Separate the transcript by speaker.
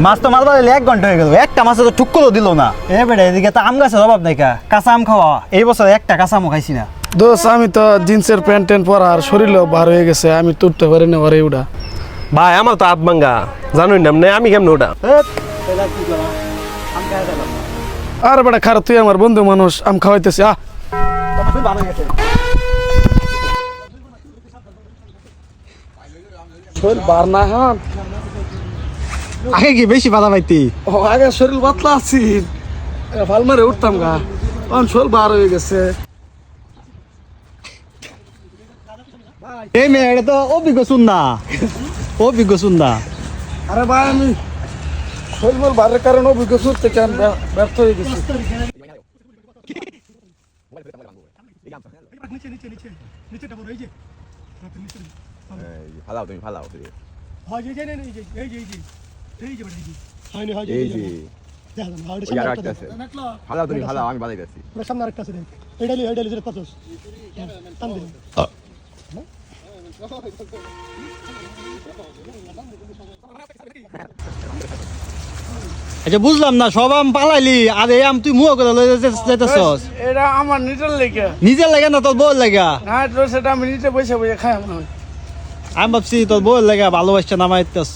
Speaker 1: মাছ তো মারবার 1 ঘন্টা হয়ে গেল, একটা মাছ তো টুকরো দিল না। এ বেটা এদিকে তো আম গাছের অভাব নাই কা, কাঁচা আম খাওয়া এই বছর একটা কাঁচা আমও খাইছি না।
Speaker 2: দোস্ত আমি তো জিন্সের প্যান্ট ট্যান্ট পরা আর শরীরও বার হয়ে গেছে, আমি তুলতে পারি না ওরে উড়া।
Speaker 3: ভাই আমার তো হাত ভাঙ্গা, জানুই না আমি কেমন ওটা।
Speaker 2: আর বেটা খারাপ, তুই আমার বন্ধু মানুষ, আম খাওয়াইতেছি আহ। শরীর বার না হন,
Speaker 1: আগে কি বেশি বাধা পাইতি?
Speaker 2: ও আগে শরীর পাতলা আছি, ভাল মারে উঠতাম গা, তখন শরীর বার হয়ে গেছে।
Speaker 1: এই মেয়ে এটা তো অভিজ্ঞ শুননা, অভিজ্ঞ শুননা।
Speaker 2: আরে ভাই আমি শরীর মোর বারের কারণে অভিজ্ঞ সুরতে কেন ব্যর্থ হয়ে গেছি।
Speaker 3: ফালাও তুমি ফালাও ফালাও তুমি ফালাও, আমি বাজাইতেছি।
Speaker 1: আচ্ছা বুঝলাম না, সব আম পালাইলি আর এই আম তুই মুয়া করে যাইতেছস।
Speaker 2: এটা আমার নিজের লেগে,
Speaker 1: নিজের লাগে না তোর বউয়ের লাগা?
Speaker 2: না সেটা আমি নিজে বসে বসে খাই।
Speaker 1: আমি ভাবছি তোর বউয়ের লাগা ভালোবাসা নামাইতেছস।